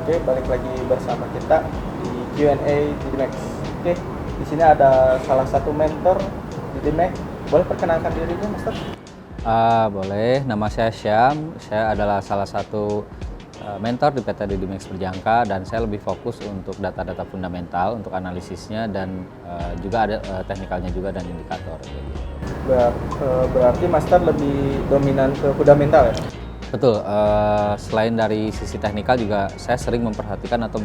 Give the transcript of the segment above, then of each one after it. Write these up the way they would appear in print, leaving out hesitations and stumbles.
Oke, balik lagi bersama kita di Q&A Didimax. Oke, di sini ada salah satu mentor Didimax. Boleh perkenalkan dirinya, Master? Boleh, nama saya Syam. Saya adalah salah satu mentor di PT Didimax Berjangka dan saya lebih fokus untuk data-data fundamental untuk analisisnya dan juga ada teknikalnya juga dan indikator. Berarti Master lebih dominan ke fundamental ya? Betul, selain dari sisi teknikal juga saya sering memperhatikan atau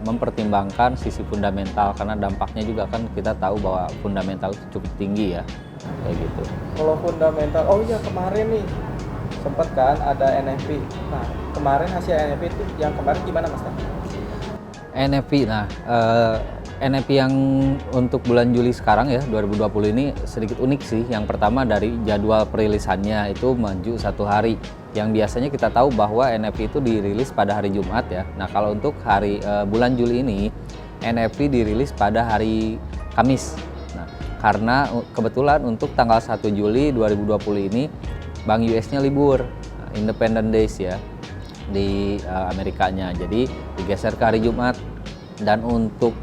mempertimbangkan sisi fundamental karena dampaknya juga kan kita tahu bahwa fundamental itu cukup tinggi ya, kayak gitu. Kalau fundamental, oh iya kemarin nih sempat kan ada NFP. Nah, kemarin hasil NFP itu yang kemarin gimana, Master? NFP, NFP yang untuk bulan Juli sekarang ya 2020 ini sedikit unik sih. Yang pertama dari jadwal perilisannya itu maju 1 hari. Yang biasanya kita tahu bahwa NFP itu dirilis pada hari Jumat ya. Nah kalau untuk hari bulan Juli ini NFP dirilis pada hari Kamis. Nah karena kebetulan untuk tanggal 1 Juli 2020 ini Bank US-nya libur, Independent Days ya di Amerikanya. Jadi digeser ke hari Jumat dan untuk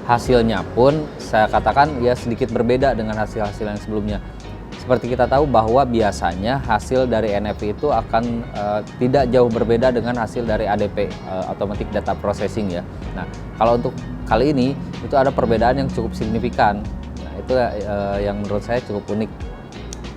hasilnya pun saya katakan ya sedikit berbeda dengan hasil-hasil yang sebelumnya. Seperti kita tahu bahwa biasanya hasil dari NFP itu akan tidak jauh berbeda dengan hasil dari ADP, Automatic Data Processing ya. Nah, kalau untuk kali ini itu ada perbedaan yang cukup signifikan. Nah, itu yang menurut saya cukup unik.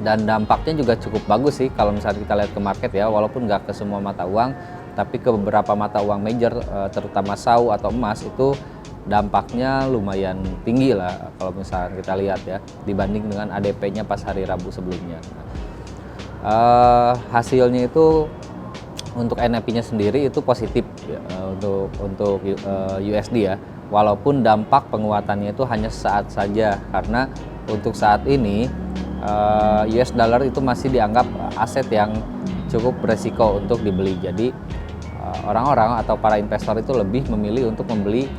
Dan dampaknya juga cukup bagus sih kalau misalnya kita lihat ke market ya, walaupun nggak ke semua mata uang, tapi ke beberapa mata uang major, terutama SAU atau emas itu dampaknya lumayan tinggi lah kalau misalnya kita lihat ya dibanding dengan ADP-nya pas hari Rabu sebelumnya. Hasilnya itu untuk NFP-nya sendiri itu positif ya, untuk USD ya, walaupun dampak penguatannya itu hanya saat saja karena untuk saat ini US dollar itu masih dianggap aset yang cukup beresiko untuk dibeli. Jadi orang-orang atau para investor itu lebih memilih untuk membeli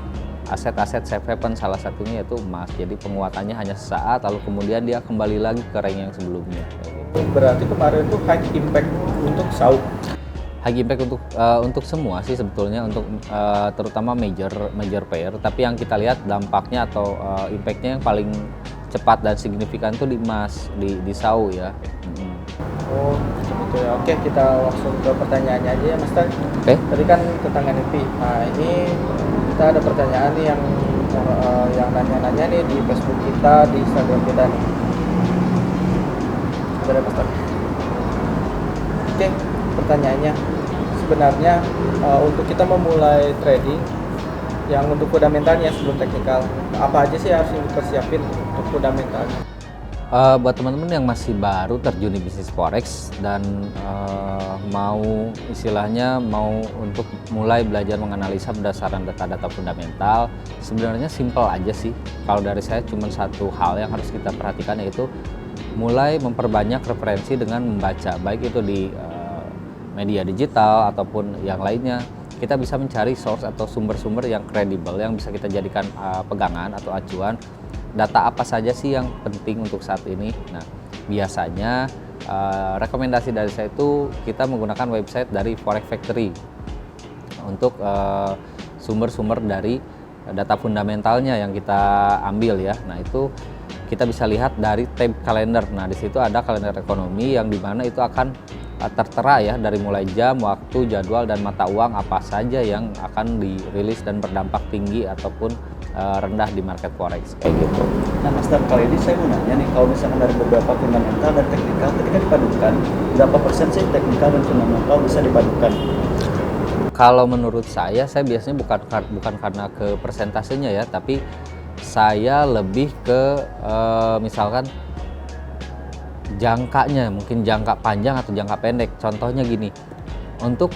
aset-aset safe haven, salah satunya yaitu emas. Jadi penguatannya hanya sesaat lalu kemudian dia kembali lagi ke rank yang sebelumnya. Berarti kemarin itu high impact untuk SAU. High impact untuk semua sih sebetulnya, untuk terutama major pair. Tapi yang kita lihat dampaknya atau impactnya yang paling cepat dan signifikan itu di emas, di SAU ya. Oh, gitu ya. Oke, kita langsung ke pertanyaannya aja ya, Master. Oke. Tadi kan tentang NFP. Nah, ini kita ada pertanyaan nih yang nanya-nanya nih di Facebook kita, di Instagram kita nih. Ada Master. Oke, pertanyaannya sebenarnya untuk kita memulai trading yang untuk fundamentalnya sebelum teknikal, apa aja sih harus dipersiapin untuk fundamentalnya? Buat teman-teman yang masih baru terjun di bisnis forex dan mau istilahnya mau untuk mulai belajar menganalisa berdasarkan data-data fundamental, sebenarnya simple aja sih. Kalau dari saya cuma satu hal yang harus kita perhatikan, yaitu mulai memperbanyak referensi dengan membaca, baik itu di media digital ataupun yang lainnya. Kita bisa mencari source atau sumber-sumber yang kredibel yang bisa kita jadikan pegangan atau acuan. Data apa saja sih yang penting untuk saat ini? Nah, biasanya rekomendasi dari saya itu kita menggunakan website dari Forex Factory untuk sumber-sumber dari data fundamentalnya yang kita ambil ya. Nah, itu kita bisa lihat dari tab kalender. Nah, di situ ada kalender ekonomi yang dimana itu akan tertera ya dari mulai jam, waktu, jadwal, dan mata uang apa saja yang akan dirilis dan berdampak tinggi ataupun rendah di market forex kayak gitu. Nah, Master, kali ini saya mau nanya nih, kalau misalkan dari beberapa fundamental dan teknikal ketika dipadukan, berapa persen sih teknikal dan fundamental bisa dipadukan? Kalau menurut saya biasanya bukan karena ke persentasenya ya, tapi saya lebih ke misalkan jangkanya, mungkin jangka panjang atau jangka pendek. Contohnya gini, untuk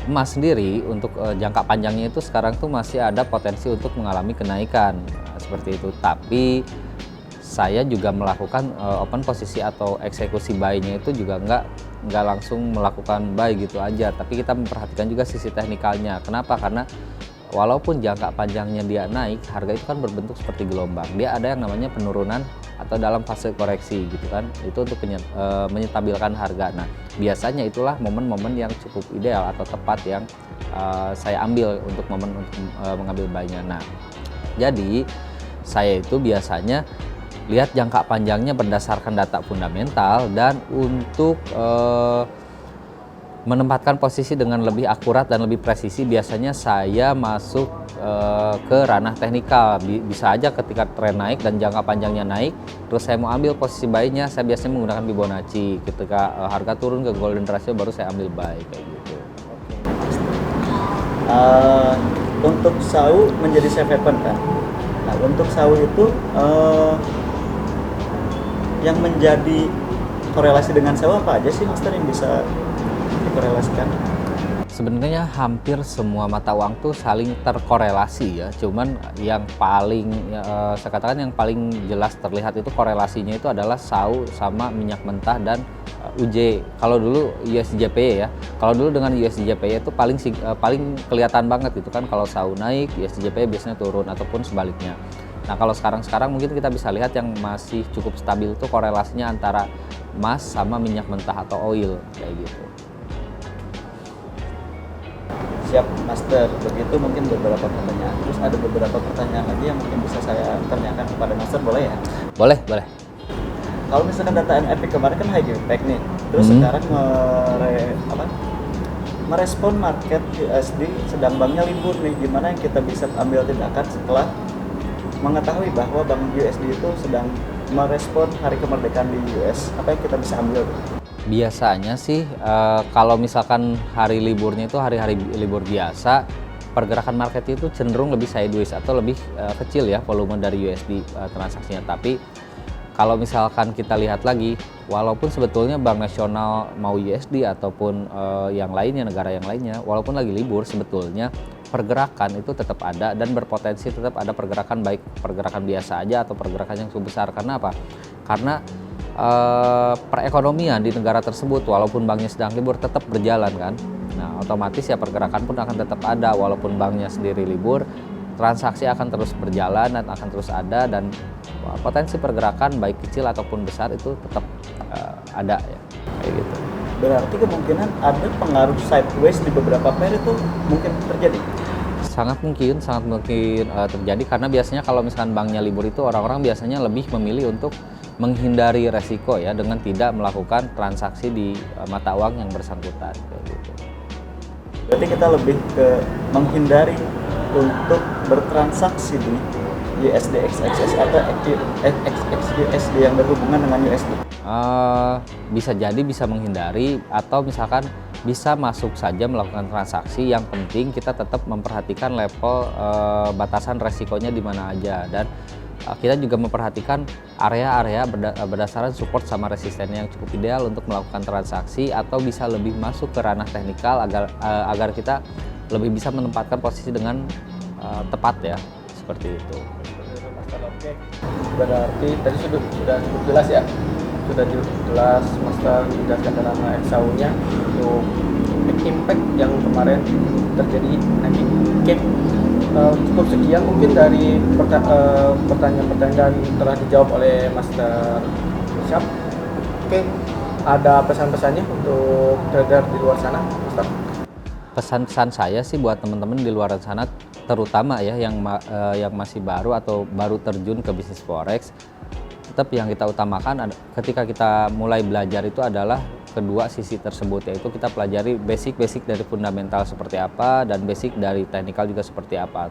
emas sendiri, untuk jangka panjangnya itu sekarang tuh masih ada potensi untuk mengalami kenaikan seperti itu. Tapi saya juga melakukan open posisi atau eksekusi buy-nya itu juga nggak langsung melakukan buy gitu aja. Tapi kita memperhatikan juga sisi teknikalnya. Kenapa? Karena walaupun jangka panjangnya dia naik, harga itu kan berbentuk seperti gelombang. Dia ada yang namanya penurunan atau dalam fase koreksi gitu kan. Itu untuk menyetabilkan harga. Nah, biasanya itulah momen-momen yang cukup ideal atau tepat yang saya ambil untuk momen untuk mengambil buy-nya. Nah, jadi saya itu biasanya lihat jangka panjangnya berdasarkan data fundamental, dan untuk menempatkan posisi dengan lebih akurat dan lebih presisi biasanya saya masuk ke ranah teknikal. Bisa aja ketika tren naik dan jangka panjangnya naik, terus saya mau ambil posisi buy-nya, saya biasanya menggunakan Fibonacci. Ketika harga turun ke golden ratio baru saya ambil buy, kayak gitu. Untuk SAU menjadi safe haven kan. Nah, untuk SAU itu yang menjadi korelasi dengan SAU apa aja sih Master yang bisa dikorelasikan? Sebenarnya hampir semua mata uang tuh saling terkorelasi ya. Cuman yang paling saya katakan yang paling jelas terlihat itu korelasinya itu adalah SAU sama minyak mentah dan UJ. Kalau dulu USDJPY ya. Kalau dulu dengan USDJPY itu paling kelihatan banget gitu kan, kalau SAU naik, USDJPY biasanya turun ataupun sebaliknya. Nah, kalau sekarang mungkin kita bisa lihat yang masih cukup stabil itu korelasinya antara emas sama minyak mentah atau oil kayak gitu. Siap Master, begitu mungkin beberapa pertanyaan. Terus ada beberapa pertanyaan lagi yang mungkin bisa saya tanyakan kepada Master, boleh ya? Boleh. Kalau misalkan data NFP kemarin kan high impact nih, terus sekarang merespon market USD sedang banknya libur nih, gimana yang kita bisa ambil tindakan setelah mengetahui bahwa bank USD itu sedang merespon hari kemerdekaan di US, apa yang kita bisa ambil? Biasanya sih kalau misalkan hari liburnya itu hari-hari libur biasa, pergerakan market itu cenderung lebih sideways atau lebih kecil ya volume dari USD transaksinya. Tapi kalau misalkan kita lihat lagi, walaupun sebetulnya Bank Nasional mau USD ataupun yang lainnya, negara yang lainnya, walaupun lagi libur sebetulnya pergerakan itu tetap ada dan berpotensi tetap ada pergerakan, baik pergerakan biasa aja atau pergerakan yang cukup besar. Karena apa? Karena perekonomian di negara tersebut walaupun banknya sedang libur tetap berjalan kan. Nah, otomatis ya pergerakan pun akan tetap ada walaupun banknya sendiri libur, transaksi akan terus berjalan dan akan terus ada, dan potensi pergerakan baik kecil ataupun besar itu tetap ada ya, kayak gitu. Berarti kemungkinan ada pengaruh sideways di beberapa pair itu mungkin terjadi? Sangat mungkin terjadi, karena biasanya kalau misalkan banknya libur itu orang-orang biasanya lebih memilih untuk menghindari resiko ya dengan tidak melakukan transaksi di mata uang yang bersangkutan kayak gitu. Berarti kita lebih ke menghindari untuk bertransaksi di USD-XXS atau XXUSD yang berhubungan dengan USD. Bisa jadi bisa menghindari, atau misalkan bisa masuk saja melakukan transaksi. Yang penting kita tetap memperhatikan level batasan resikonya di mana aja, dan kita juga memperhatikan area-area berdasarkan support sama resistennya yang cukup ideal untuk melakukan transaksi, atau bisa lebih masuk ke ranah teknikal agar kita lebih bisa menempatkan posisi dengan tepat ya, seperti itu. Oke, berarti tadi sudah cukup jelas ya, sudah jelas Master menjelaskan tentang SAU-nya untuk impact yang kemarin terjadi. Oke, cukup sekian mungkin dari pertanyaan-pertanyaan telah dijawab oleh Master Syam. Oke, ada pesan-pesannya untuk trader di luar sana, Master? Pesan-pesan saya sih buat teman-teman di luar sana, terutama ya yang masih baru atau baru terjun ke bisnis forex, tetap yang kita utamakan ketika kita mulai belajar itu adalah kedua sisi tersebut, yaitu kita pelajari basic dari fundamental seperti apa dan basic dari teknikal juga seperti apa.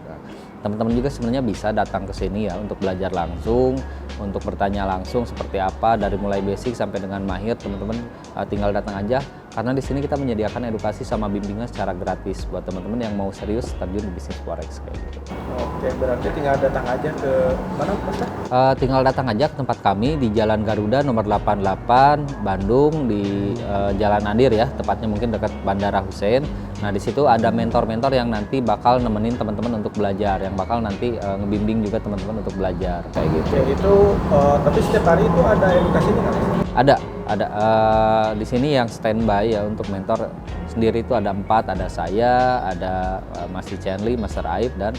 Teman-teman juga sebenarnya bisa datang ke sini ya untuk belajar langsung, untuk bertanya langsung seperti apa dari mulai basic sampai dengan mahir. Teman-teman tinggal datang aja, karena di sini kita menyediakan edukasi sama bimbingan secara gratis buat teman-teman yang mau serius terjun di bisnis forex kayak gitu. Oke, berarti tinggal datang aja ke mana, Master? Tinggal datang aja ke tempat kami di Jalan Garuda nomor 88 Bandung, di Jalan Andir ya, tepatnya mungkin dekat Bandara Hussein. Nah, di situ ada mentor-mentor yang nanti bakal nemenin teman-teman untuk belajar, yang bakal nanti ngebimbing juga teman-teman untuk belajar kayak gitu. Oke, itu tapi setiap hari itu ada edukasinya kan? Ada di sini yang standby ya untuk mentor sendiri itu ada 4, ada saya, ada Mas Chenli, Master Aib, dan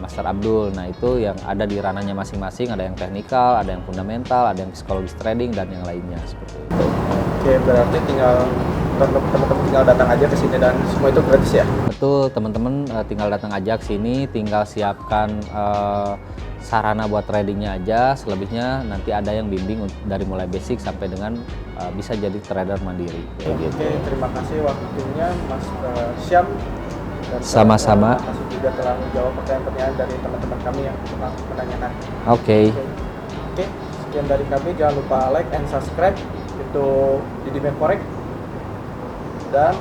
Master Abdul. Nah, itu yang ada di ranahnya masing-masing, ada yang teknikal, ada yang fundamental, ada yang psikologis trading, dan yang lainnya seperti itu. Oke, berarti tinggal teman-teman tinggal datang aja ke sini dan semua itu gratis ya? Betul, teman-teman tinggal datang aja ke sini, tinggal siapkan sarana buat tradingnya aja. Selebihnya nanti ada yang bimbing dari mulai basic sampai dengan bisa jadi trader mandiri. Kayak gitu. Oke, terima kasih waktunya Mas Syam. Dan Sama-sama. terima kasih juga telah menjawab pertanyaan-pertanyaan dari teman-teman kami yang pernah menanyakan. Oke. Oke, sekian dari kami. Jangan lupa like and subscribe. Itu Didi Mac Forex dan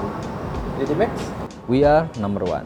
Didi Max. We are number one.